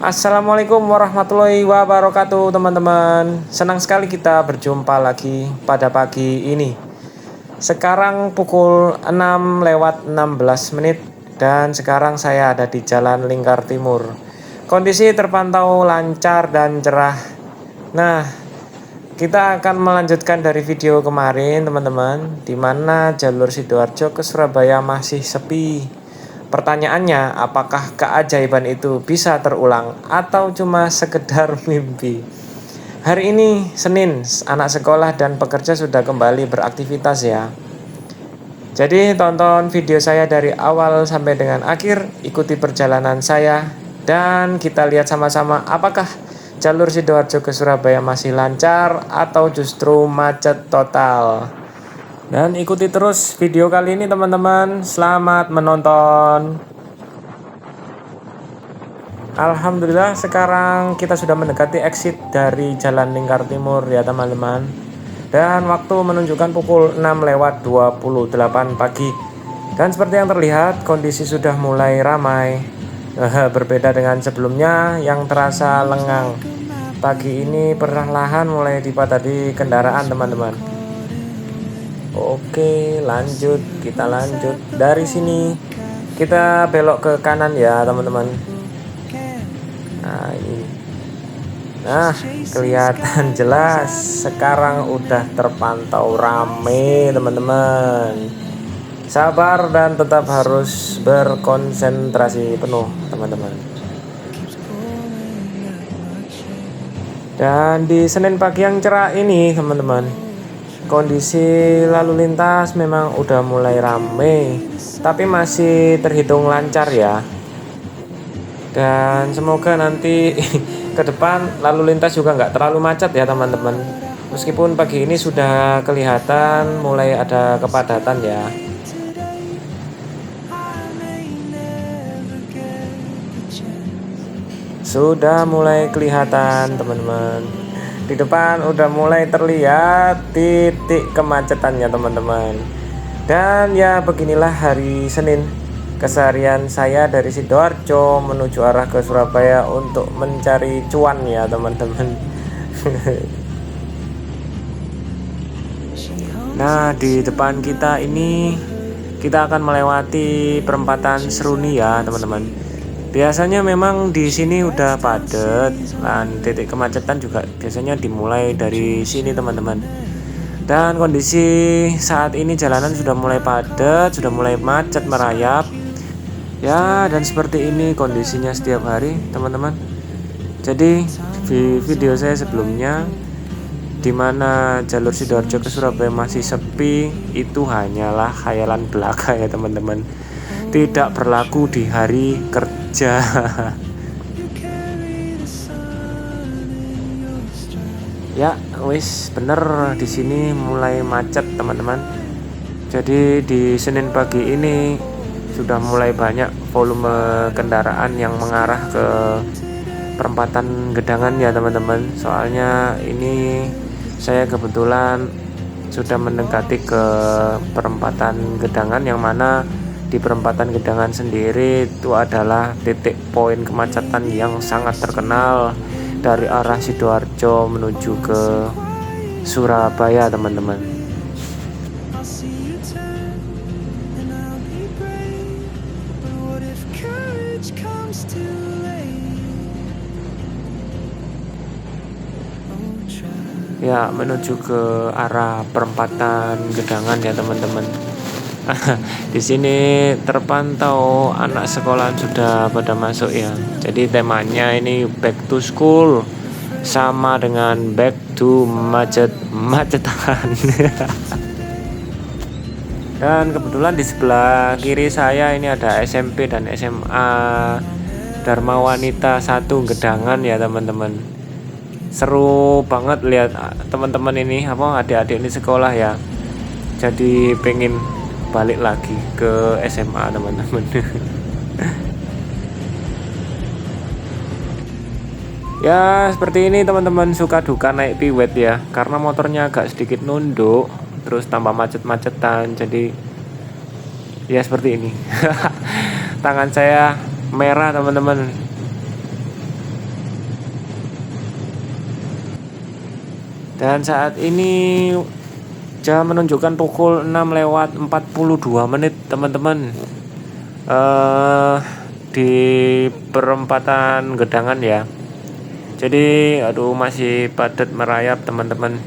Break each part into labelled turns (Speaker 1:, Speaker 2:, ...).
Speaker 1: Assalamualaikum warahmatullahi wabarakatuh teman-teman. Senang sekali kita berjumpa lagi pada pagi ini. Sekarang pukul 6 lewat 16 menit dan sekarang saya ada di Jalan Lingkar Timur. Kondisi terpantau lancar dan cerah. Nah, kita akan melanjutkan dari video kemarin teman-teman, di mana jalur Sidoarjo ke Surabaya masih sepi. Pertanyaannya, apakah keajaiban itu bisa terulang atau cuma sekedar mimpi? Hari ini Senin, anak sekolah dan pekerja sudah kembali beraktivitas ya. Jadi tonton video saya dari awal sampai dengan akhir, ikuti perjalanan saya dan kita lihat sama-sama apakah jalur Sidoarjo ke Surabaya masih lancar atau justru macet total. Dan ikuti terus video kali ini teman-teman. Selamat menonton. Alhamdulillah sekarang kita sudah mendekati exit dari Jalan Lingkar Timur ya teman-teman. Dan waktu menunjukkan pukul 6 lewat 28 pagi. Dan seperti yang terlihat kondisi sudah mulai ramai. Berbeda dengan sebelumnya yang terasa lengang. Pagi ini perlahan mulai dipadati kendaraan teman-teman. Oke, kita lanjut dari sini. Kita belok ke kanan ya teman-teman. Nah ini, kelihatan jelas sekarang udah terpantau rame teman-teman. Sabar dan tetap harus berkonsentrasi penuh teman-teman. Dan di Senin pagi yang cerah ini teman-teman, kondisi lalu lintas memang udah mulai rame, tapi masih terhitung lancar ya. Dan semoga nanti ke depan lalu lintas juga nggak terlalu macet ya teman-teman. Meskipun pagi ini sudah kelihatan mulai ada kepadatan ya. Sudah mulai kelihatan teman-teman. Di depan udah mulai terlihat titik kemacetannya teman-teman. Dan ya beginilah hari Senin. Keseharian saya dari Sidoarjo menuju arah ke Surabaya untuk mencari cuan ya teman-teman. Nah di depan kita ini kita akan melewati perempatan Seruni ya teman-teman. Biasanya memang di sini udah padat dan titik kemacetan juga biasanya dimulai dari sini teman-teman. Dan kondisi saat ini jalanan sudah mulai padat, sudah mulai macet merayap. Ya, dan seperti ini kondisinya setiap hari teman-teman. Jadi di video saya sebelumnya di mana jalur Sidoarjo ke Surabaya masih sepi, itu hanyalah khayalan belaka ya teman-teman. Tidak berlaku di hari kerja. Ya, wis bener di sini mulai macet teman-teman. Jadi di Senin pagi ini sudah mulai banyak volume kendaraan yang mengarah ke perempatan Gedangan ya teman-teman. Soalnya ini saya kebetulan sudah mendekati ke perempatan Gedangan, yang mana di perempatan Gedangan sendiri itu adalah titik poin kemacetan yang sangat terkenal dari arah Sidoarjo menuju ke Surabaya teman-teman. Ya, menuju ke arah perempatan Gedangan ya teman-teman. Di sini terpantau anak sekolahan sudah pada masuk ya. Jadi temanya ini back to school, sama dengan back to macetan. Dan kebetulan di sebelah kiri saya ini ada SMP dan SMA Dharma Wanita 1 Gedangan ya teman-teman. Seru banget lihat teman-teman ini, adik-adik ini sekolah ya. Jadi pengen balik lagi ke SMA teman-teman. Ya seperti ini teman-teman, suka duka naik piwet ya, karena motornya agak sedikit nunduk, terus tambah macet-macetan. Jadi ya seperti ini. Tangan saya merah teman-teman. Dan saat ini jam menunjukkan pukul 6 lewat 42 menit teman-teman. Di perempatan Gedangan ya. Jadi masih padat merayap teman-teman.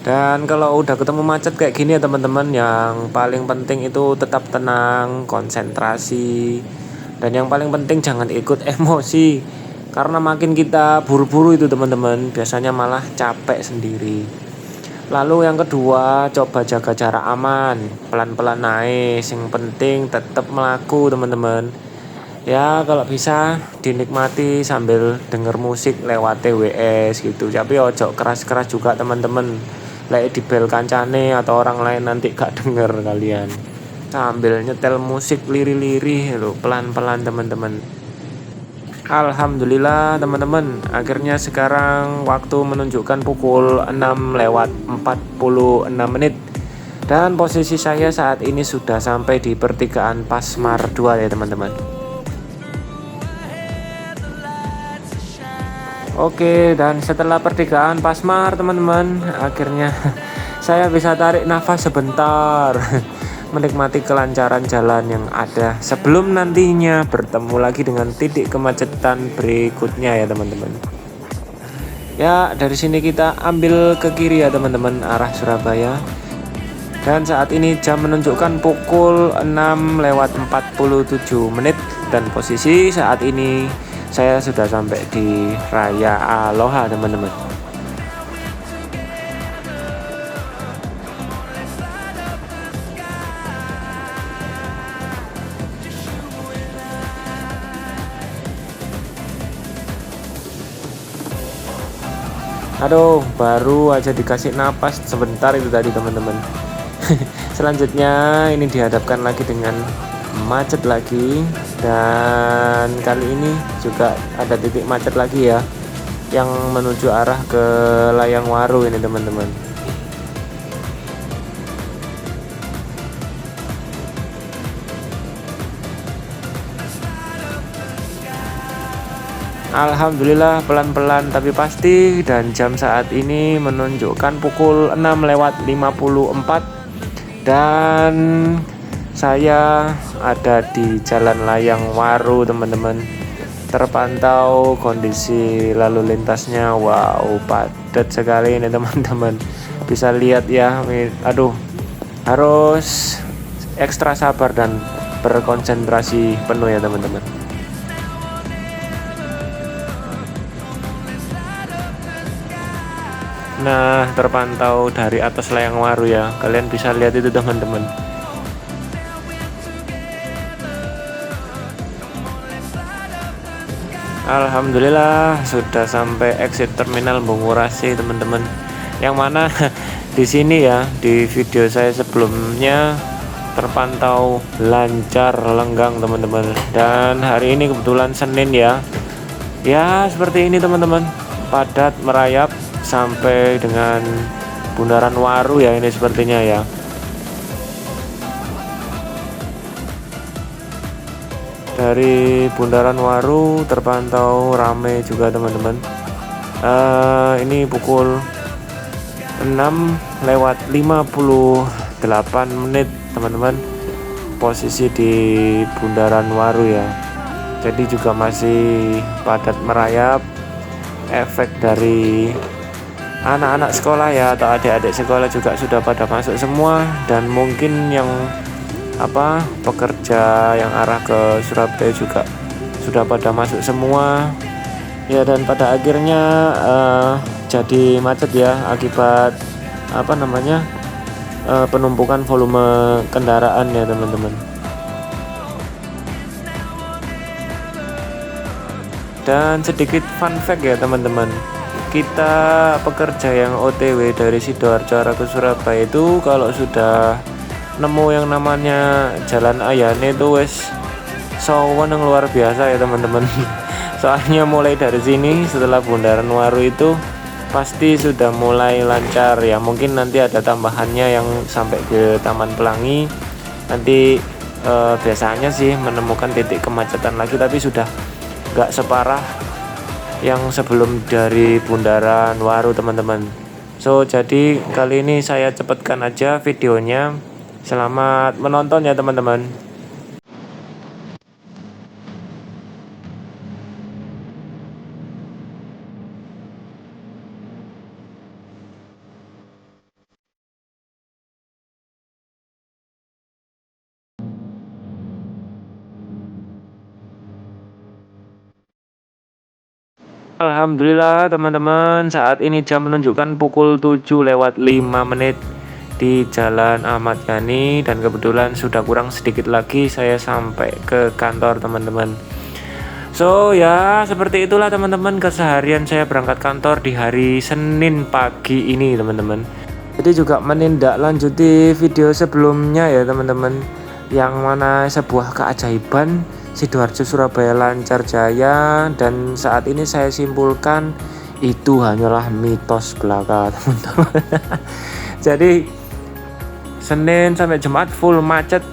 Speaker 1: Dan kalau udah ketemu macet kayak gini ya teman-teman, yang paling penting itu tetap tenang, konsentrasi, dan yang paling penting jangan ikut emosi. Karena makin kita buru-buru itu teman-teman, biasanya malah capek sendiri. Lalu yang kedua, coba jaga jarak aman, pelan-pelan naik. Yang penting tetap melaku teman-teman. Ya kalau bisa dinikmati sambil denger musik lewat TWS gitu. Tapi ojo keras-keras juga teman-teman. Lek di bel kancane atau orang lain nanti gak denger kalian. Sambil nyetel musik lirih-lirih loh, pelan-pelan teman-teman. Alhamdulillah teman-teman, akhirnya sekarang waktu menunjukkan pukul 6 lewat 46 menit. Dan posisi saya saat ini sudah sampai di pertigaan Pasmar 2 ya teman-teman. Oke, dan setelah pertigaan Pasmar teman-teman, akhirnya saya bisa tarik nafas sebentar. Menikmati kelancaran jalan yang ada sebelum nantinya bertemu lagi dengan titik kemacetan berikutnya ya teman-teman. Ya dari sini kita ambil ke kiri ya teman-teman, arah Surabaya. Dan saat ini jam menunjukkan pukul 6 lewat 47 menit. Dan posisi saat ini saya sudah sampai di Raya Aloha teman-teman. Aduh, baru aja dikasih napas sebentar itu tadi teman-teman. Selanjutnya ini dihadapkan lagi dengan macet lagi. Dan kali ini juga ada titik macet lagi ya, yang menuju arah ke Layang Waru ini teman-teman. Alhamdulillah pelan-pelan tapi pasti, dan jam saat ini menunjukkan pukul 6 lewat 54 dan saya ada di Jalan Layang Waru teman-teman. Terpantau kondisi lalu lintasnya, wow padat sekali ini teman-teman. Bisa lihat ya, aduh harus ekstra sabar dan berkonsentrasi penuh ya teman-teman. Nah, terpantau dari atas Layang Waru ya. Kalian bisa lihat itu teman-teman. Alhamdulillah sudah sampai exit terminal Bungurasi teman-teman. Yang mana di sini ya, di video saya sebelumnya terpantau lancar lenggang teman-teman. Dan hari ini kebetulan Senin ya. Ya, seperti ini teman-teman. Padat merayap sampai dengan Bundaran Waru ya, ini sepertinya ya. Dari Bundaran Waru terpantau ramai juga teman-teman. Ini pukul 6 lewat 58 menit teman-teman, posisi di Bundaran Waru ya. Jadi juga masih padat merayap, efek dari anak-anak sekolah ya, atau adik-adik sekolah juga sudah pada masuk semua. Dan mungkin yang pekerja yang arah ke Surabaya juga sudah pada masuk semua ya. Dan pada akhirnya jadi macet ya, akibat penumpukan volume kendaraan ya teman-teman. Dan sedikit fun fact ya teman-teman, kita pekerja yang OTW dari Sidoarjo arah ke Surabaya itu kalau sudah nemu yang namanya Jalan Ayane itu wes sawan yang luar biasa ya teman-teman. Soalnya mulai dari sini setelah Bundaran Waru itu pasti sudah mulai lancar ya. Mungkin nanti ada tambahannya yang sampai ke Taman Pelangi. Nanti biasanya sih menemukan titik kemacetan lagi, tapi sudah gak separah yang sebelum dari Bundaran Waru teman-teman. So jadi kali ini saya cepatkan aja videonya. Selamat menonton ya teman-teman. Alhamdulillah teman-teman, saat ini jam menunjukkan pukul 7:05 di Jalan Ahmad Yani, dan kebetulan sudah kurang sedikit lagi saya sampai ke kantor teman-teman. So ya seperti itulah teman-teman keseharian saya berangkat kantor di hari Senin pagi ini teman-teman. Jadi juga menindaklanjuti video sebelumnya ya teman-teman, yang mana sebuah keajaiban Sidoarjo Surabaya lancar jaya, dan saat ini saya simpulkan itu hanyalah mitos belaka teman-teman. Jadi Senin sampai Jumat full macet,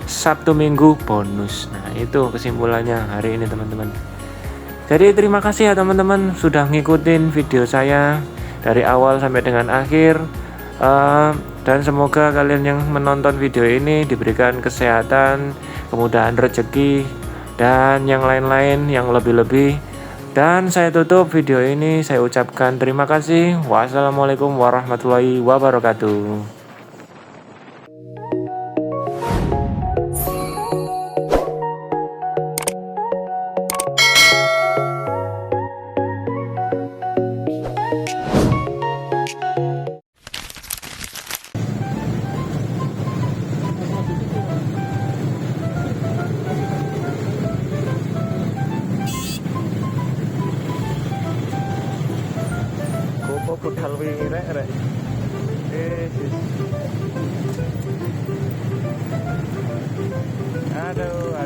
Speaker 1: Sabtu Minggu bonus. Nah itu kesimpulannya hari ini teman-teman. Jadi terima kasih ya teman-teman sudah ngikutin video saya dari awal sampai dengan akhir. Dan semoga kalian yang menonton video ini diberikan kesehatan, kemudahan rezeki, dan yang lain-lain yang lebih-lebih. Dan saya tutup video ini, saya ucapkan terima kasih. Wassalamualaikum warahmatullahi wabarakatuh. Kok budal wirek rek. Aduh.